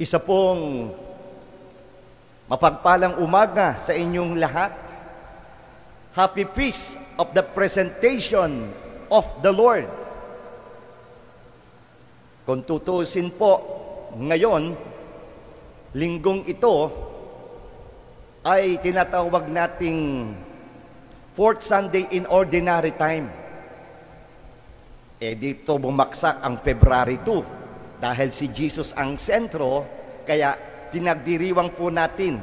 Isa pong mapagpalang umaga sa inyong lahat. Happy Feast of the Presentation of the Lord. Kung tutusin po, ngayon, linggong ito ay tinatawag nating Fourth Sunday in Ordinary Time. Dito bumaksak ang February 2. Dahil si Jesus ang sentro, kaya pinagdiriwang po natin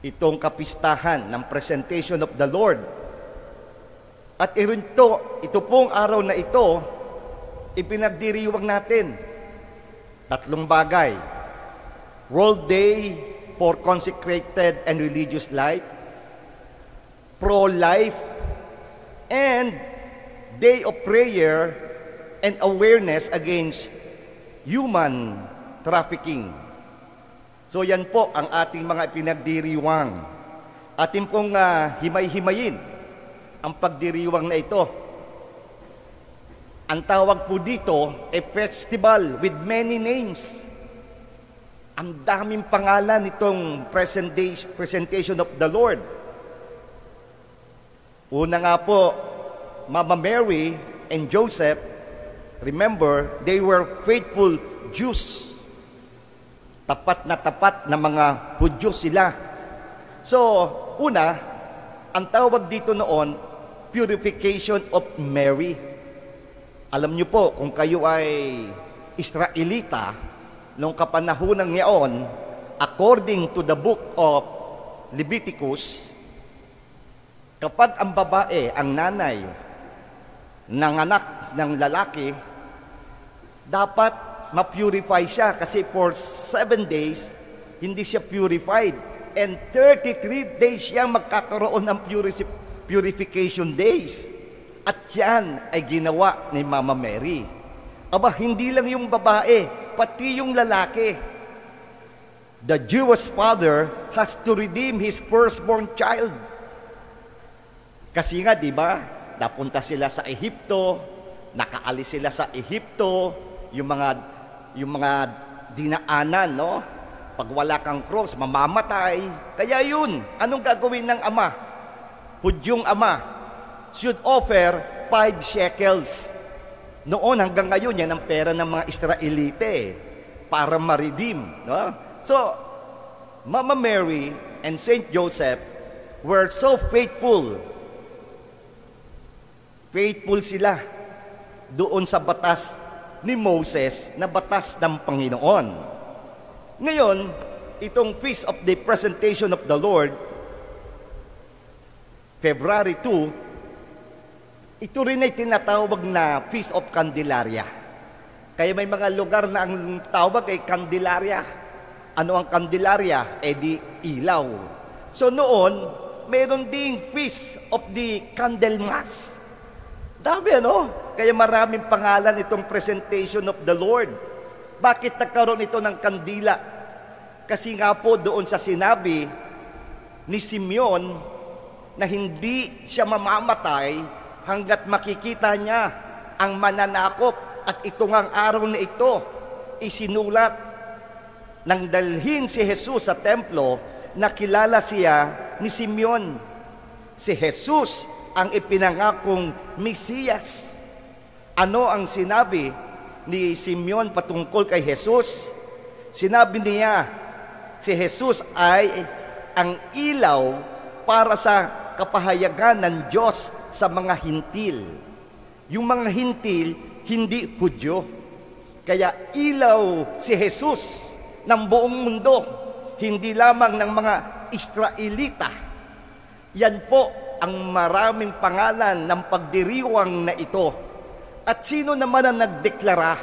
itong kapistahan ng Presentation of the Lord. At ito pong araw na ito, ipinagdiriwang natin tatlong bagay. World Day for Consecrated and Religious Life, Pro-Life, and Day of Prayer and Awareness Against Human Trafficking. So yan po ang ating mga pinagdiriwang. Ating pong himay-himayin ang pagdiriwang na ito. Ang tawag po dito ay festival with many names. Ang daming pangalan nitong Presentation of the Lord. Una nga po, Mama Mary and Joseph, remember, they were faithful Jews. Tapat na mga Hudyo sila. So, una, ang tawag dito noon, purification of Mary. Alam niyo po, kung kayo ay Israelita, noong kapanahunan ngayon, according to the book of Leviticus, kapag ang babae, ang nanay, ng anak ng lalaki, dapat ma-purify siya kasi for 7 days, hindi siya purified. And 33 days siya magkakaroon ng purification days. At yan ay ginawa ni Mama Mary. Aba, hindi lang yung babae, pati yung lalaki. The Jewish father has to redeem his firstborn child. Kasi nga, di ba, napunta sila sa Ehipto, nakaalis sila sa Ehipto, yung mga dinaanan, no? Pag wala kang cross, mamamatay. Kaya yun, anong gagawin ng ama? Hudyong ama should offer 5 shekels. Noon hanggang ngayon, yan ang pera ng mga Israelite para ma-redeem, no? So, Mama Mary and Saint Joseph were so faithful. Faithful sila doon sa batas ni Moses na batas ng Panginoon. Ngayon, itong Feast of the Presentation of the Lord, February 2, ito rin ay tinatawag na Feast of Candelaria. Kaya may mga lugar na ang tawag ay Candelaria. Ano ang Candelaria? Di ilaw. So noon, mayroon ding Feast of the Candlemas. Dami, ano? Kaya maraming pangalan itong Presentation of the Lord. Bakit nagkaroon ito ng kandila? Kasi nga po doon sa sinabi ni Simeon na hindi siya mamamatay hanggat makikita niya ang mananakop. At ito ngang araw na ito, isinulat nang dalhin si Jesus sa templo, nakilala siya ni Simeon. Si Jesus ang ipinangakong Mesiyas. Ano ang sinabi ni Simeon patungkol kay Jesus? Sinabi niya, si Jesus ay ang ilaw para sa kapahayagan ng Diyos sa mga hintil. Yung mga hintil, hindi Hudyo. Kaya ilaw si Jesus ng buong mundo, hindi lamang ng mga Israelita. Yan po ang maraming pangalan ng pagdiriwang na ito. At sino naman ang nagdeklara?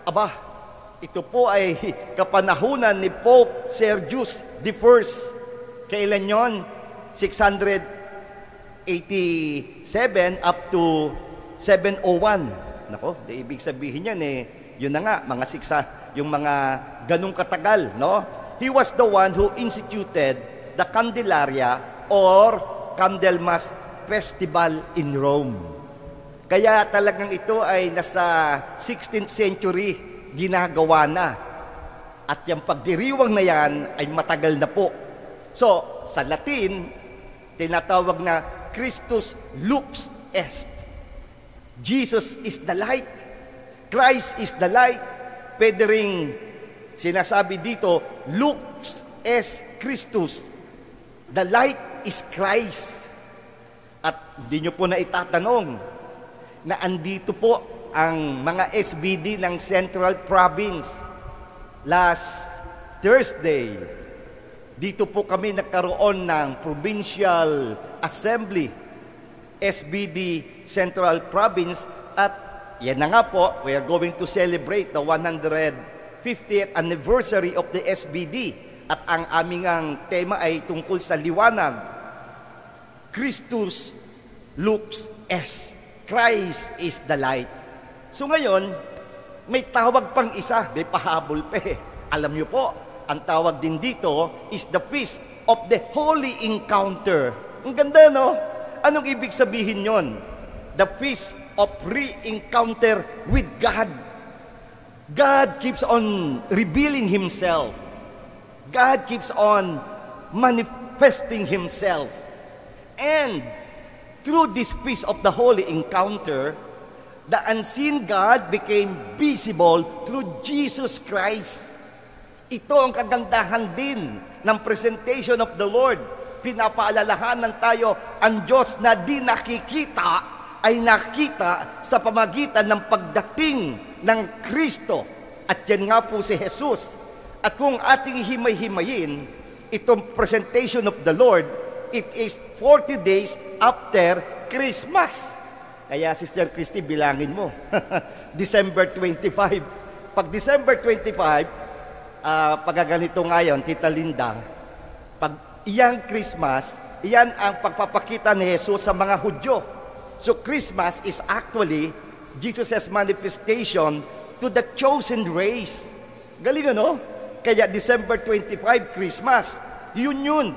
Aba, ito po ay kapanahunan ni Pope Sergius I. Kailan yon? 687 up to 701. Nako, ibig sabihin yan yun na nga, yung mga ganung katagal, no? He was the one who instituted the Candelaria or Candlemas Festival in Rome. Kaya talagang ito ay nasa 16th century ginagawa na. At yung pagdiriwang na yan ay matagal na po. So, sa Latin, tinatawag na Christus lux est. Jesus is the light. Christ is the light. Pwede ring sinasabi dito, lux est Christus. The light is Christ. At hindi nyo po na itatanong na andito po ang mga SBD ng Central Province. Last Thursday, dito po kami nagkaroon ng Provincial Assembly, SBD Central Province, at yan na nga po, we are going to celebrate the 150th anniversary of the SBD. At ang aming tema ay tungkol sa liwanag. Christus lux est. Christ is the light. So ngayon, may tawag pang isa, may pahabol pa eh. Alam niyo po, ang tawag din dito is the Feast of the Holy Encounter. Ang ganda, no? Anong ibig sabihin yon? The Feast of Re-Encounter with God. God keeps on revealing Himself. God keeps on manifesting Himself. And through this Feast of the Holy Encounter, the unseen God became visible through Jesus Christ. Ito ang kagandahan din ng presentation of the Lord. Pinapaalalahanan tayo, ang Diyos na di nakikita ay nakita sa pamagitan ng pagdating ng Kristo. At yan nga po si Jesus. At kung ating himay-himayin, itong presentation of the Lord, it is 40 days after Christmas. Kaya, Sister Christy, bilangin mo. December 25. Pag December 25, pagkaganito ngayon, Tita Linda, pag iyang Christmas, iyan ang pagpapakita ni Jesus sa mga Hudyo. So Christmas is actually Jesus' manifestation to the chosen race. Galing ano? Kaya December 25, Christmas, yun.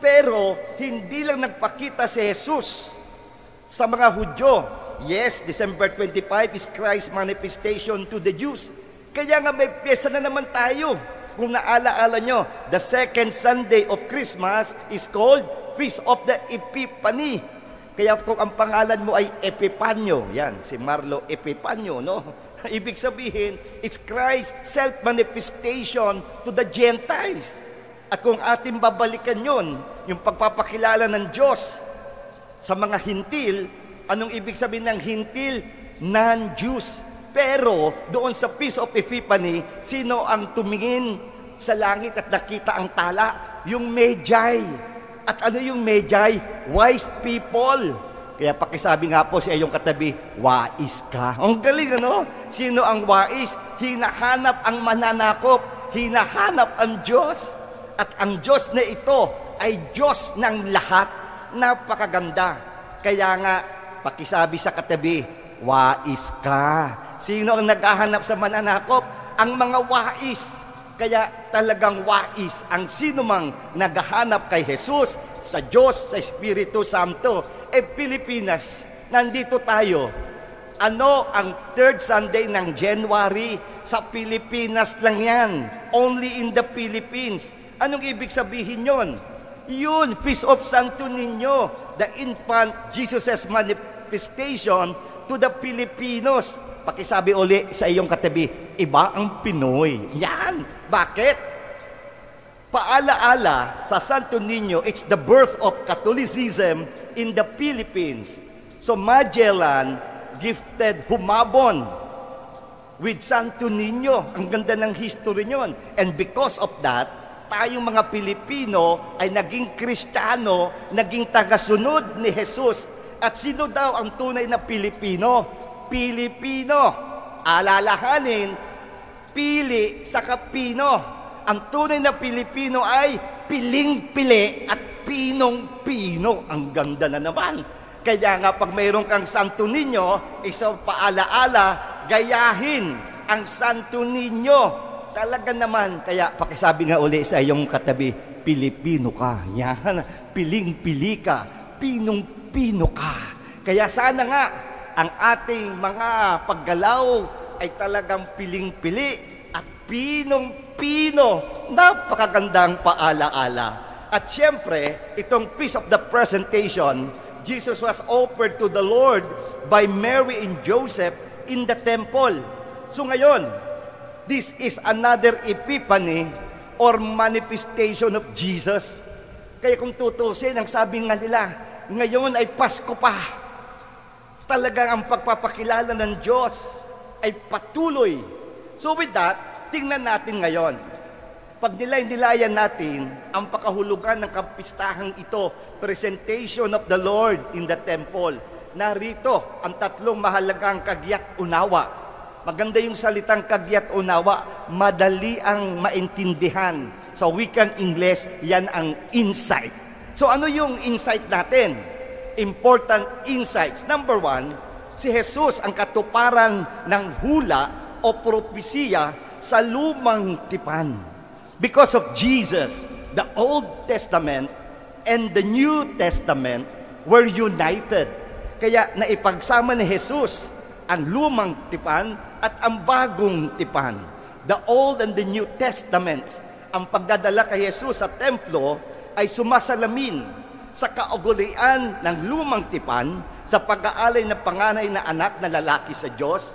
Pero hindi lang nagpakita si Jesus sa mga Hudyo. Yes, December 25 is Christ's manifestation to the Jews. Kaya nga may pyesa na naman tayo. Kung naalaala nyo, the second Sunday of Christmas is called Feast of the Epiphany. Kaya kung ang pangalan mo ay Epipanyo, yan, si Marlo Epipanyo, no? Ibig sabihin, it's Christ's self-manifestation to the Gentiles. At kung ating babalikan yon, yung pagpapakilala ng Diyos sa mga hintil, anong ibig sabihin ng hintil? Non-Jews. Pero doon sa Feast of Epiphany, sino ang tumingin sa langit at nakita ang tala? Yung Magi. At ano yung Magi? Wise people. Kaya pakisabi nga po sa iyong katabi, wais ka. Ang galing, ano? Sino ang wais? Hinahanap ang mananakop. Hinahanap ang Diyos. At ang Diyos na ito ay Diyos ng lahat. Napakaganda. Kaya nga, pakisabi sa katabi, wais ka. Sino ang naghahanap sa mananakop? Ang mga wais. Kaya talagang wais ang sino mang naghahanap kay Jesus, sa Diyos, sa Espiritu Santo. Pilipinas, nandito tayo. Ano ang third Sunday ng January? Sa Pilipinas lang yan. Only in the Philippines. Anong ibig sabihin yon? Yun, Feast of Santo Niño, the infant Jesus' manifestation to the Filipinos. Pakisabi uli sa iyong katabi, iba ang Pinoy. Yan. Bakit? Paalaala sa Santo Niño, it's the birth of Catholicism in the Philippines. So Magellan gifted humabon with Santo Niño. Ang ganda ng history nyon. And because of that, tayong mga Pilipino ay naging Kristiyano, naging tagasunod ni Jesus. At sino daw ang tunay na Pilipino? Pilipino. Alalahanin, pili sa kapino. Ang tunay na Pilipino ay piling-pili at pinong-pino. Ang ganda na naman. Kaya nga pag mayroon kang Santo Niño, isang paalaala, gayahin ang Santo Niño. Talaga naman. Kaya pakisabi nga uli sa iyong katabi, Pilipino ka. Yan. Piling-pili ka. Pinong-pino ka. Kaya sana nga, ang ating mga paggalaw ay talagang piling-pili at pinong-pino Pilipino. Napakagandang paalaala. At siyempre, itong Feast of the Presentation, Jesus was offered to the Lord by Mary and Joseph in the temple. So ngayon, this is another epiphany or manifestation of Jesus. Kaya kung tutusin, ang sabi nga nila, ngayon ay Pasko pa. Talagang ang pagpapakilala ng Diyos ay patuloy. So with that, tingnan natin ngayon. Pag nilay-nilayan natin ang pakahulugan ng kapistahan ito, presentation of the Lord in the temple, narito ang tatlong mahalagang kagyat-unawa. Maganda yung salitang kagyat-unawa, madali ang maintindihan. Sa wikang Ingles, yan ang insight. So ano yung insight natin? Important insights. Number 1, si Jesus ang katuparan ng hula o propesiya sa lumang tipan. Because of Jesus, the Old Testament and the New Testament were united. Kaya naipagsama ni Jesus ang lumang tipan at ang bagong tipan. The Old and the New Testaments, ang pagdadala kay Jesus sa templo ay sumasalamin sa kaugalian ng lumang tipan sa pag-aalay ng panganay na anak na lalaki sa Diyos.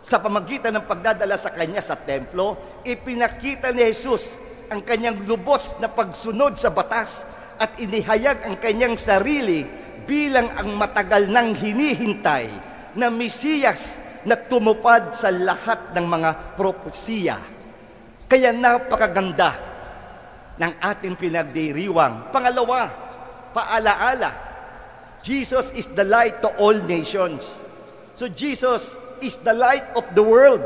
Sa pamagitan ng pagdadala sa kanya sa templo, ipinakita ni Jesus ang kanyang lubos na pagsunod sa batas at inihayag ang kanyang sarili bilang ang matagal nang hinihintay na Mesiyas na tumupad sa lahat ng mga propesiya. Kaya napakaganda ng ating pinagdiriwang. Pangalawa, paalaala, Jesus is the light to all nations. So Jesus is the light of the world.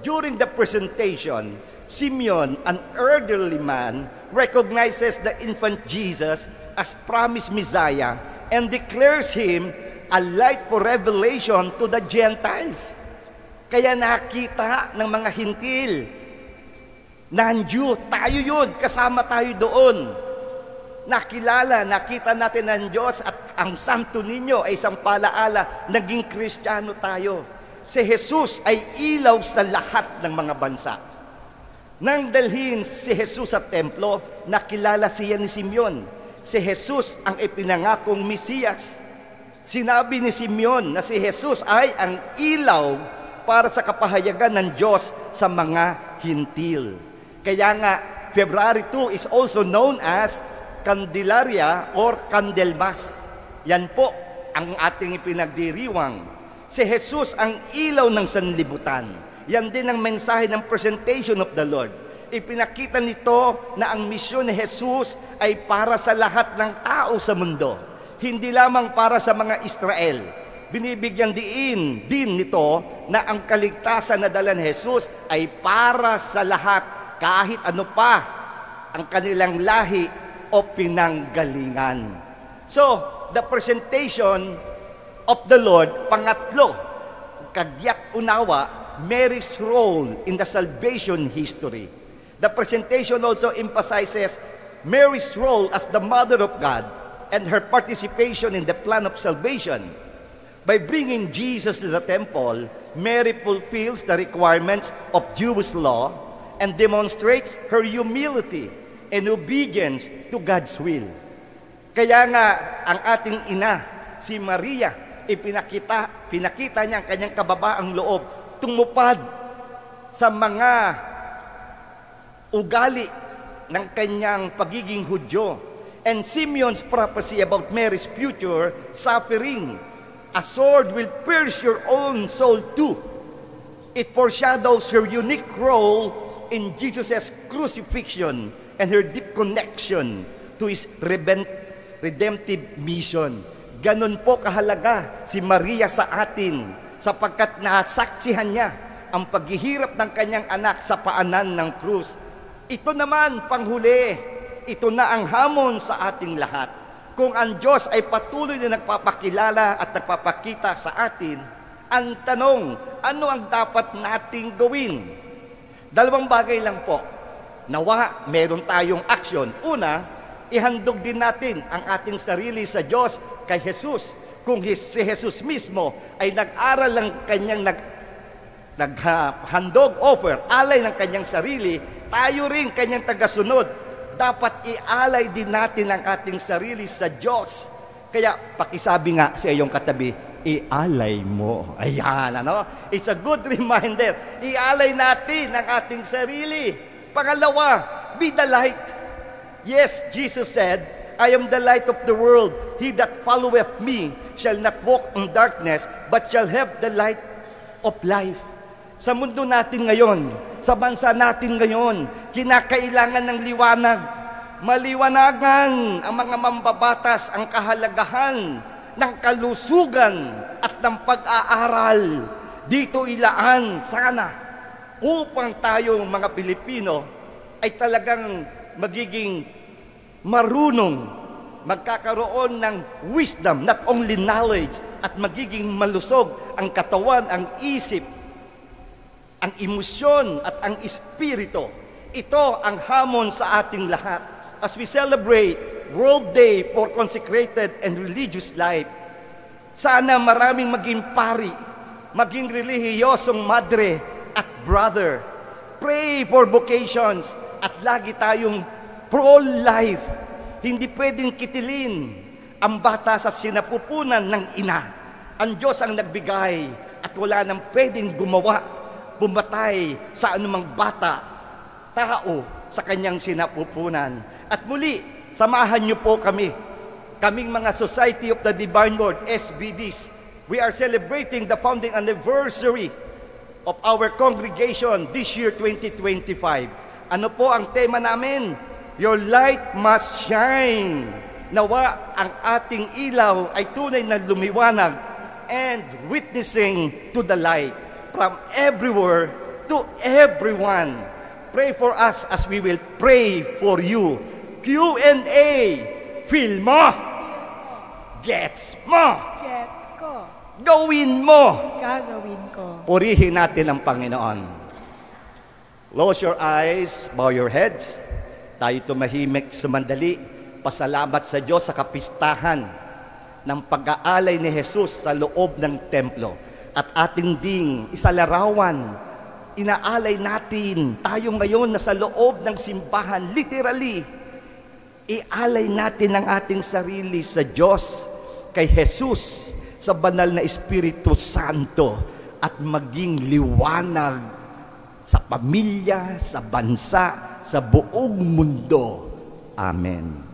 During the presentation, Simeon, an elderly man, recognizes the infant Jesus as promised Messiah and declares him a light for revelation to the Gentiles. Kaya nakita ng mga hintil, nandiyo, tayo yun, kasama tayo doon. Nakita natin ng Diyos at ang Santo Niño ay isang palaala, naging Kristiyano tayo. Si Jesus ay ilaw sa lahat ng mga bansa. Nang dalhin si Jesus sa templo, nakilala siya ni Simeon. Si Jesus ang ipinangakong Mesiyas. Sinabi ni Simeon na si Jesus ay ang ilaw para sa kapahayagan ng Diyos sa mga hintil. Kaya nga, February 2 is also known as Candelaria or Candelmas. Yan po ang ating ipinagdiriwang. Si Jesus ang ilaw ng sanlibutan. Yan din ang mensahe ng presentation of the Lord. Ipinakita nito na ang misyon ni Jesus ay para sa lahat ng tao sa mundo. Hindi lamang para sa mga Israel. Binibigyan din nito na ang kaligtasan na dala ni Jesus ay para sa lahat, kahit ano pa ang kanilang lahi o pinanggalingan. So, the presentation of the Lord, pangatlo, kagyat-unawa, Mary's role in the salvation history. The presentation also emphasizes Mary's role as the Mother of God and her participation in the plan of salvation. By bringing Jesus to the temple, Mary fulfills the requirements of Jewish law and demonstrates her humility and obedience to God's will. Kaya nga, ang ating ina, si Maria, pinakita niya ang kanyang kababaang loob, tumupad sa mga ugali ng kanyang pagiging Hudyo. And Simeon's prophecy about Mary's future suffering, a sword will pierce your own soul too. It foreshadows her unique role in Jesus' crucifixion and her deep connection to His redemptive mission. Ganon po kahalaga si Maria sa atin sapagkat nasaksihan niya ang paghihirap ng kanyang anak sa paanan ng krus. Ito naman, panghuli, ito na ang hamon sa ating lahat. Kung ang Diyos ay patuloy na nagpapakilala at nagpapakita sa atin, ang tanong, ano ang dapat nating gawin? Dalawang bagay lang po. Nawa, meron tayong aksyon. Una, ihandog din natin ang ating sarili sa Diyos kay Jesus. Kung si Jesus mismo ay nag-aral ng kanyang naghandog offer, alay ng kanyang sarili tayo rin kanyang tagasunod, dapat ialay din natin ang ating sarili sa Diyos. Kaya pakisabi nga sa iyong katabi, ialay mo. Ayan, ano? It's a good reminder. Ialay natin ang ating sarili. Pangalawa, be the light. Yes, Jesus said, I am the light of the world. He that followeth me shall not walk in darkness, but shall have the light of life. Sa mundo natin ngayon, sa bansa natin ngayon, kinakailangan ng liwanag. Maliwanagan ang mga mambabatas ang kahalagahan ng kalusugan at ng pag-aaral. Dito ilaan sana upang tayo mga Pilipino ay talagang magiging marunong, magkakaroon ng wisdom, not only knowledge, at magiging malusog ang katawan, ang isip, ang emosyon at ang espiritu. Ito ang hamon sa ating lahat. As we celebrate World Day for Consecrated and Religious Life, sana maraming maging pari, maging relihiyosong madre at brother. Pray for vocations at lagi tayong pro-life. Hindi pwedeng kitilin ang bata sa sinapupunan ng ina. Ang Diyos ang nagbigay at wala nang pwedeng gumawa, pumatay sa anumang bata, tao sa kanyang sinapupunan. At muli, samahan niyo po kami, kaming mga Society of the Divine Word, SBDs. We are celebrating the founding anniversary of our congregation this year, 2025. Ano po ang tema namin? Your light must shine. Nawa ang ating ilaw ay tunay na lumiwanag and witnessing to the light from everywhere to everyone. Pray for us as we will pray for you. Q&A. Feel mo. Gets mo. Gets ko. Gawin mo. Gagawin ko. Purihin natin ang Panginoon. Close your eyes, bow your heads. Tayo tumahimik sa mandali. Pasalamat sa Diyos sa kapistahan ng pag-aalay ni Jesus sa loob ng templo. At ating ding isalarawan, inaalay natin tayo ngayon na sa loob ng simbahan, literally, ialay natin ang ating sarili sa Diyos, kay Jesus, sa banal na Espiritu Santo, at maging liwanag sa pamilya, sa bansa, sa buong mundo. Amen.